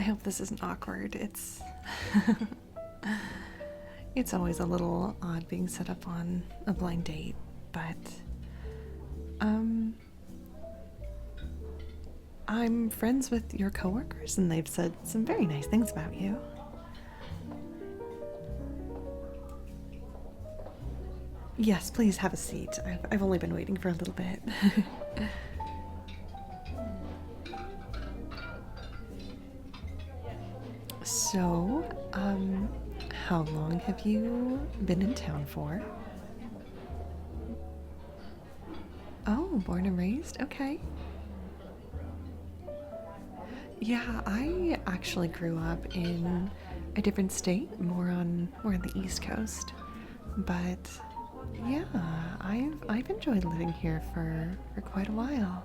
I hope this isn't awkward. It's it's always a little odd being set up on a blind date, but I'm friends with your coworkers and they've said some very nice things about you. Yes, please have a seat. I've only been waiting for a little bit. So, how long have you been in town for? Oh, born and raised? Okay. Yeah, I actually grew up in a different state, more on the East Coast. But yeah, I've enjoyed living here for quite a while.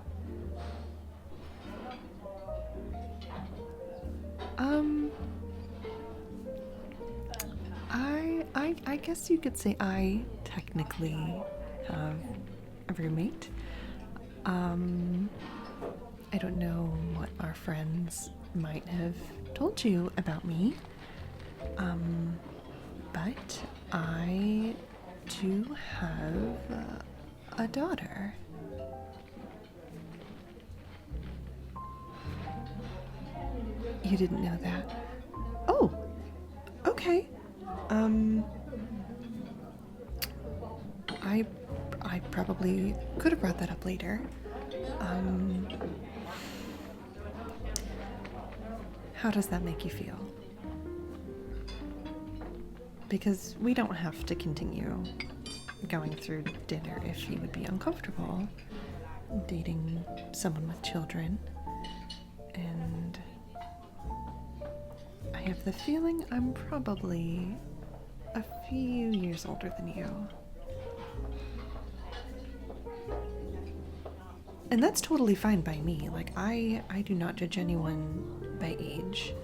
Um, I guess you could say I technically have a roommate. Um, I don't know what our friends might have told you about me. But I do have a daughter. You didn't know that? Oh, okay. I probably could have brought that up later. How does that make you feel? Because we don't have to continue going through dinner if you would be uncomfortable dating someone with children. And I have the feeling I'm probably a few years older than you. And that's totally fine by me. Like, I do not judge anyone by age.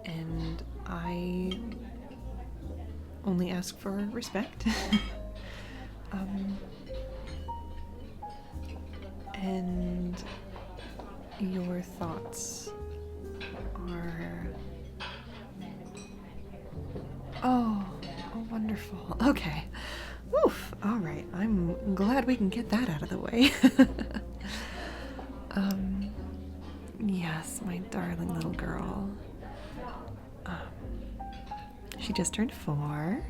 And I only ask for respect. And your thoughts are... Oh, wonderful. Okay. Oof, all right. I'm glad we can get that out of the way. Yes, my darling little girl. She just turned 4.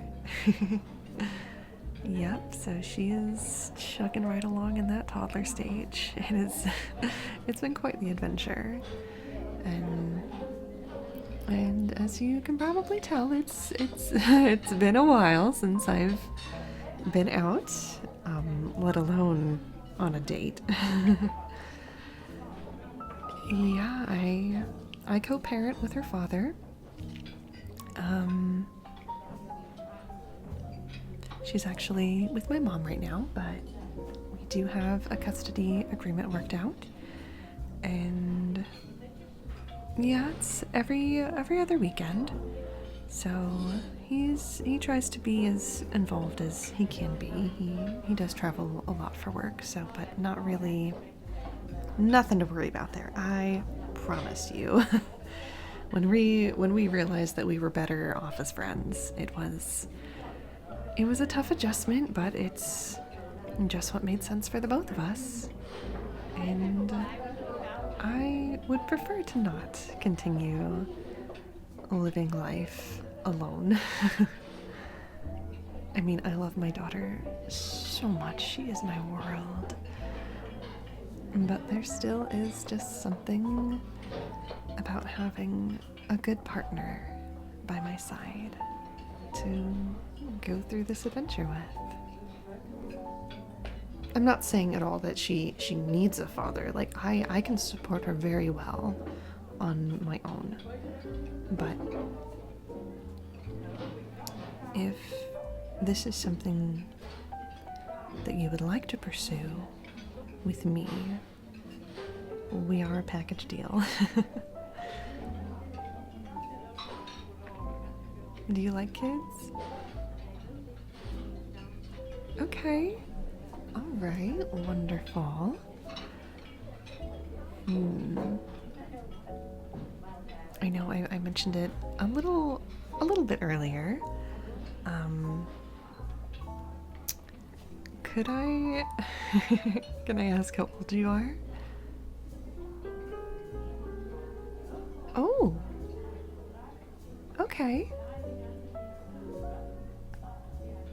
Yep, so she is chugging right along in that toddler stage. It's been quite the adventure. And as you can probably tell, it's it's been a while since I've been out, let alone on a date. Yeah, I co-parent with her father. She's actually with my mom right now, but we do have a custody agreement worked out. And yeah, it's every other weekend. So he tries to be as involved as he can be. He does travel a lot for work, so but not really nothing to worry about there. I promise you. When we realized that we were better off as friends, it was a tough adjustment, but it's just what made sense for the both of us. And I would prefer to not continue living life alone. I mean, I love my daughter so much. She is my world. But there still is just something about having a good partner by my side to go through this adventure with. I'm not saying at all that she needs a father. Like, I can support her very well on my own. But if this is something that you would like to pursue with me, we are a package deal. Do you like kids? Okay. All right. Wonderful. I know I mentioned it a little bit earlier. Could I can I ask how old you are? Oh. Okay.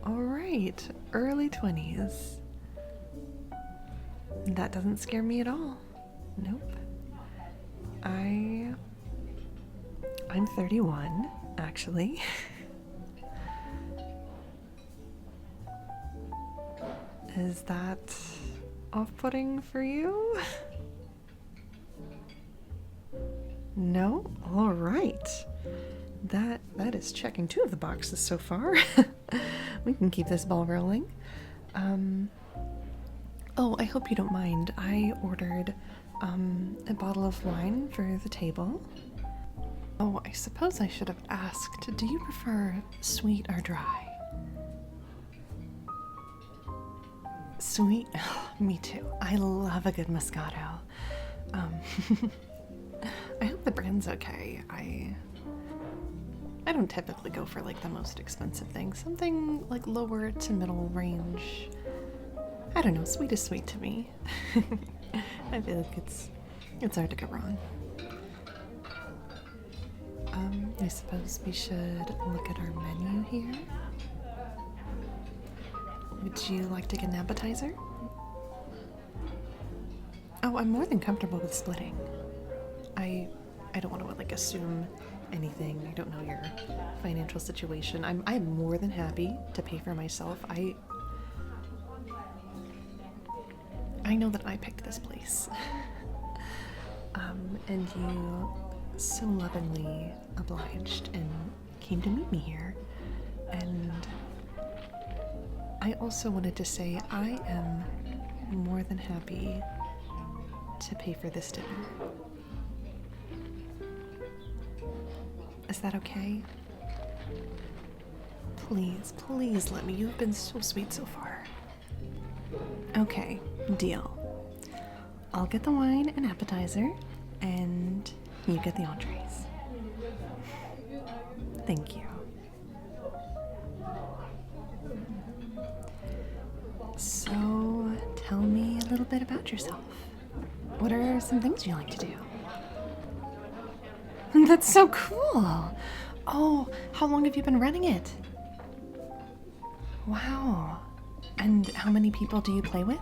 All right. Early 20s. That doesn't scare me at all. Nope. I'm 31, actually. Is that off-putting for you? No? All right. That is checking 2 of the boxes so far. We can keep this ball rolling. Oh, I hope you don't mind. I ordered a bottle of wine for the table. Oh, I suppose I should have asked. Do you prefer sweet or dry? Sweet? Me too. I love a good Moscato. I hope the brand's okay. I don't typically go for like the most expensive thing. Something like lower to middle range. I don't know, sweet is sweet to me. I feel like it's hard to go wrong. I suppose we should look at our menu here. Would you like to get an appetizer? Oh, I'm more than comfortable with splitting. I don't want to like assume anything. I don't know your financial situation. I'm more than happy to pay for myself. I know that I picked this place. And you so lovingly obliged and came to meet me here. And I also wanted to say I am more than happy to pay for this dinner. Is that okay? Please, please let me. You've been so sweet so far. Okay, deal. I'll get the wine and appetizer, and you get the entrees. Thank you. So, tell me a little bit about yourself. What are some things you like to do? That's so cool! Oh, how long have you been running it? Wow. And how many people do you play with?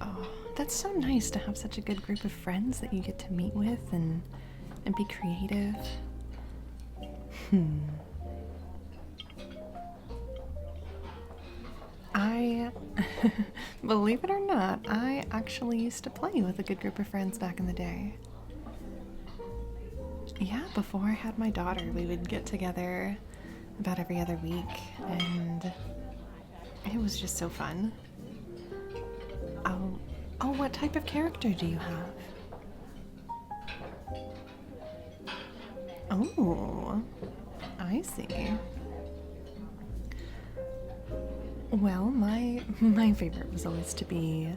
Oh, that's so nice to have such a good group of friends that you get to meet with and be creative. Believe it or not, I actually used to play with a good group of friends back in the day. Yeah, before I had my daughter, we would get together about every other week, and it was just so fun. Oh, what type of character do you have? Oh, I see. Well, my favorite was always to be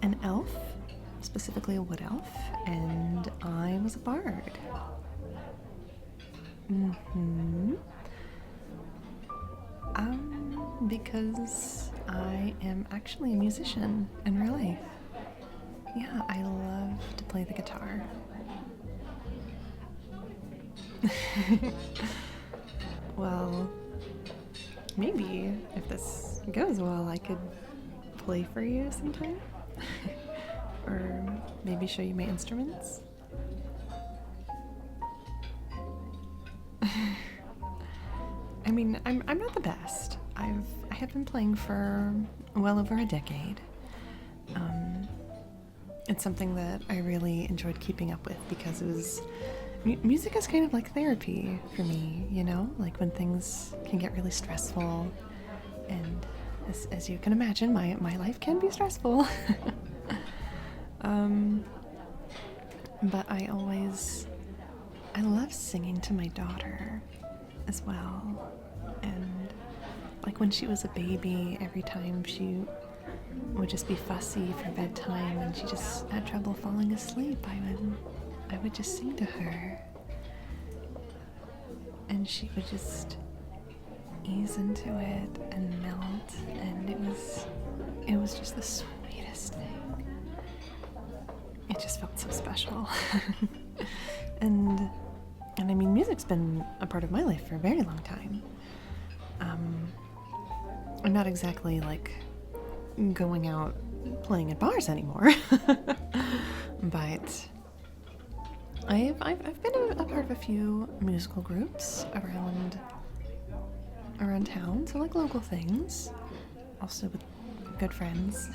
an elf, specifically a wood elf, and I was a bard. Because I am actually a musician in real life. Yeah, I love to play the guitar. Well, maybe if this goes well, I could play for you sometime. Or maybe show you my instruments. I mean, I'm not the best. I have been playing for well over a decade. It's something that I really enjoyed keeping up with because it was music is kind of like therapy for me, you know, like when things can get really stressful, and as you can imagine, my life can be stressful. But I love singing to my daughter as well. And like when she was a baby, every time she would just be fussy for bedtime and she just had trouble falling asleep, I would just sing to her. And she would just ease into it and melt, and it was just the sweetest thing. It just felt so special. and I mean, music's been a part of my life for a very long time. I'm not exactly like going out playing at bars anymore, but I've been a part of a few musical groups around town, so like local things, also with good friends.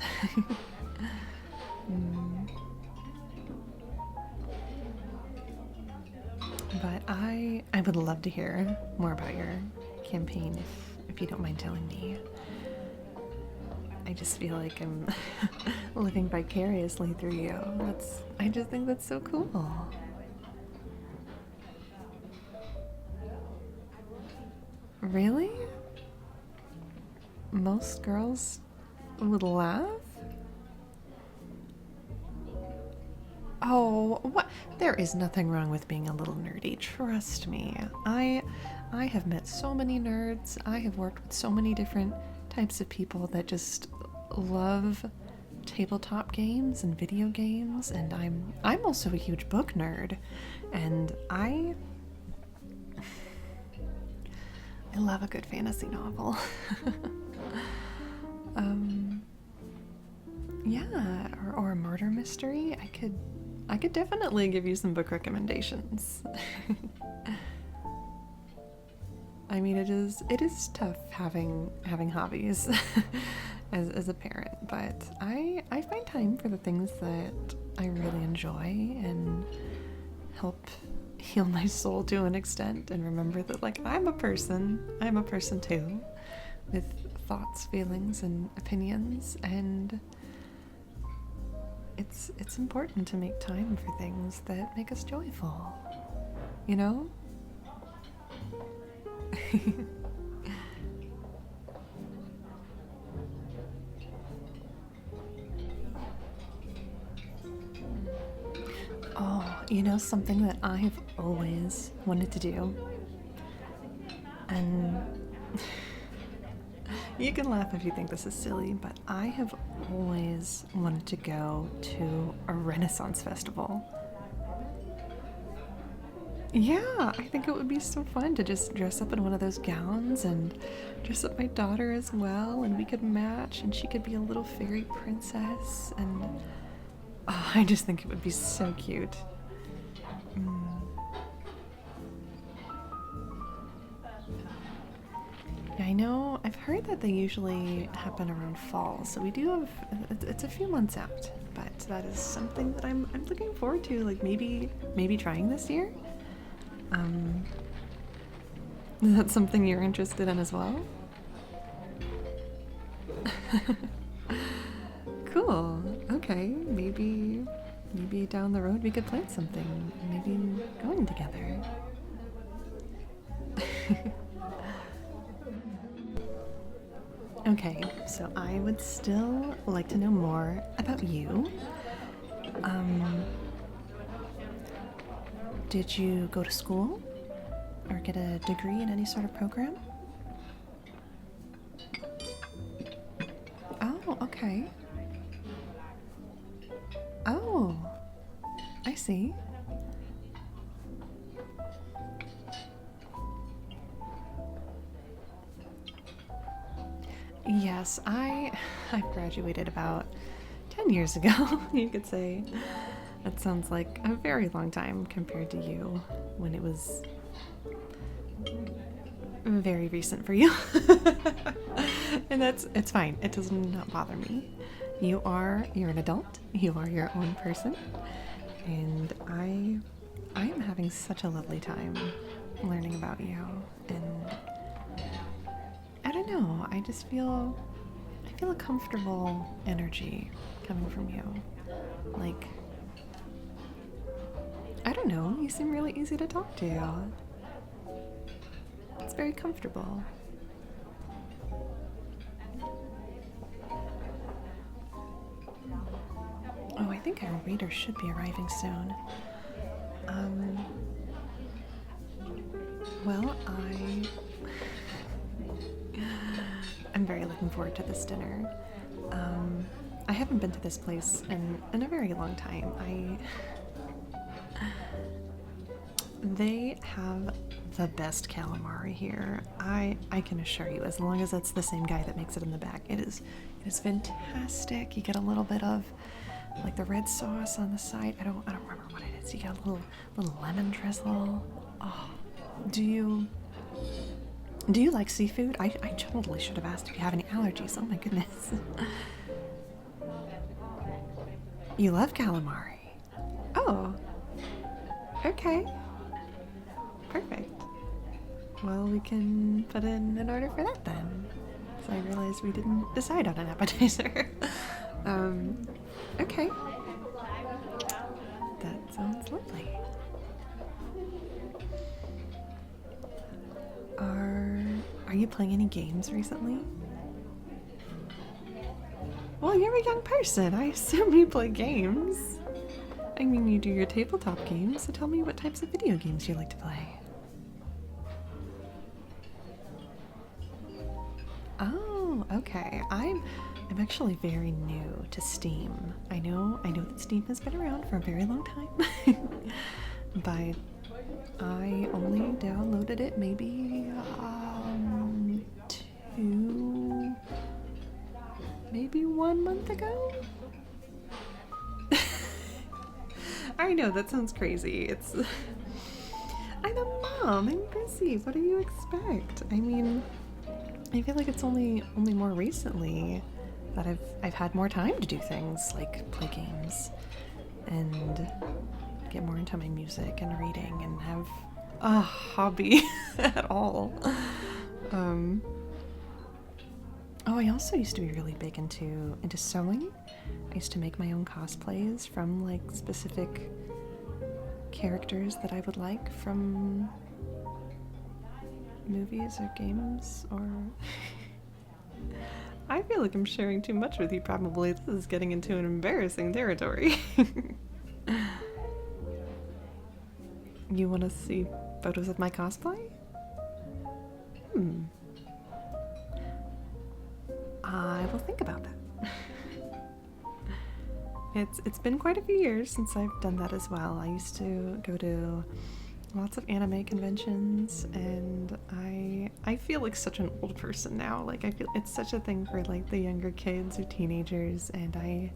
But I would love to hear more about your campaign if you don't mind telling me. I just feel like I'm living vicariously through you. I just think that's so cool. Really? Most girls would laugh? Oh, what? There is nothing wrong with being a little nerdy, trust me. I have met so many nerds. I have worked with so many different types of people that just love tabletop games and video games, and I'm also a huge book nerd, and I love a good fantasy novel. Yeah, or a murder mystery. I could definitely give you some book recommendations. I mean, it is tough having hobbies as a parent, but I find time for the things that I really enjoy and help heal my soul to an extent, and remember that like I'm a person too, with thoughts, feelings, and opinions, and it's important to make time for things that make us joyful, you know? Oh, you know, something that I have always wanted to do, and you can laugh if you think this is silly, but I have always wanted to go to a Renaissance festival. Yeah, I think it would be so fun to just dress up in one of those gowns and dress up my daughter as well, and we could match, and she could be a little fairy princess, and oh, I just think it would be so cute. Yeah, I know. I've heard that they usually happen around fall, so we do have. It's a few months out, but that is something that I'm looking forward to. Like maybe trying this year. Is that something you're interested in as well? Cool. Okay. Maybe down the road we could plan something. Maybe going together. Okay, so I would still like to know more about you. Did you go to school or get a degree in any sort of program? Oh, okay. Oh, I see. Yes, I graduated about 10 years ago, you could say. That sounds like a very long time compared to you, when it was very recent for you. And it's fine. It does not bother me. You're an adult. You are your own person. And I am having such a lovely time learning about you, and I don't know, I feel a comfortable energy coming from you. Like, I don't know, you seem really easy to talk to. It's very comfortable. think our waiter should be arriving soon. Well, I'm very looking forward to this dinner. I haven't been to this place in a very long time. They have the best calamari here. I can assure you, as long as it's the same guy that makes it in the back, it is fantastic. You get a little bit of like the red sauce on the side. I don't remember what it is. You get a little lemon drizzle. Oh, do you like seafood? I totally should have asked if you have any allergies. Oh my goodness. You love calamari. Oh. Okay. Perfect. Well, we can put in an order for that then. So I realized we didn't decide on an appetizer. Okay. That sounds lovely. Are you playing any games recently? Well, you're a young person. I assume you play games. I mean, you do your tabletop games, so tell me what types of video games you like to play. Oh, okay. I'm actually very new to Steam. I know that Steam has been around for a very long time, but I only downloaded it maybe maybe 1 month ago. I know that sounds crazy. I'm a mom. I'm busy. What do you expect? I mean, I feel like it's only more recently that I've had more time to do things like play games and get more into my music and reading and have a hobby at all. Oh, I also used to be really big into sewing. I used to make my own cosplays from like specific characters that I would like from movies or games or I feel like I'm sharing too much with you probably. This is getting into an embarrassing territory. You want to see photos of my cosplay? I will think about that. It's been quite a few years since I've done that as well. I used to go to lots of anime conventions, and I feel like such an old person now. Like, I feel it's such a thing for like the younger kids or teenagers, and I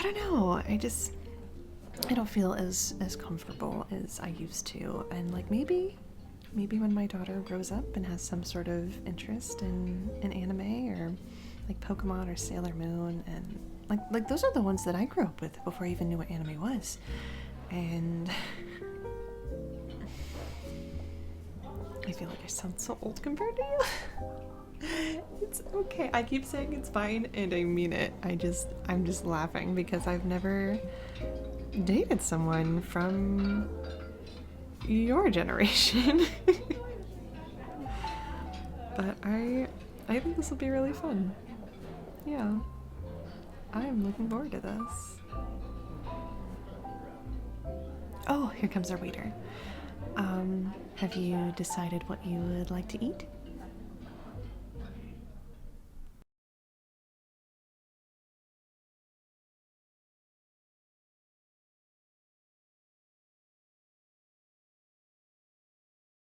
don't know. I don't feel as comfortable as I used to. And like maybe when my daughter grows up and has some sort of interest in anime or like Pokemon or Sailor Moon, and like those are the ones that I grew up with before I even knew what anime was. And I feel like I sound so old compared to you. It's okay. I keep saying it's fine and I mean it. I'm just laughing because I've never dated someone from your generation. But I think this will be really fun. Yeah. I'm looking forward to this. Oh, here comes our waiter. Have you decided what you would like to eat?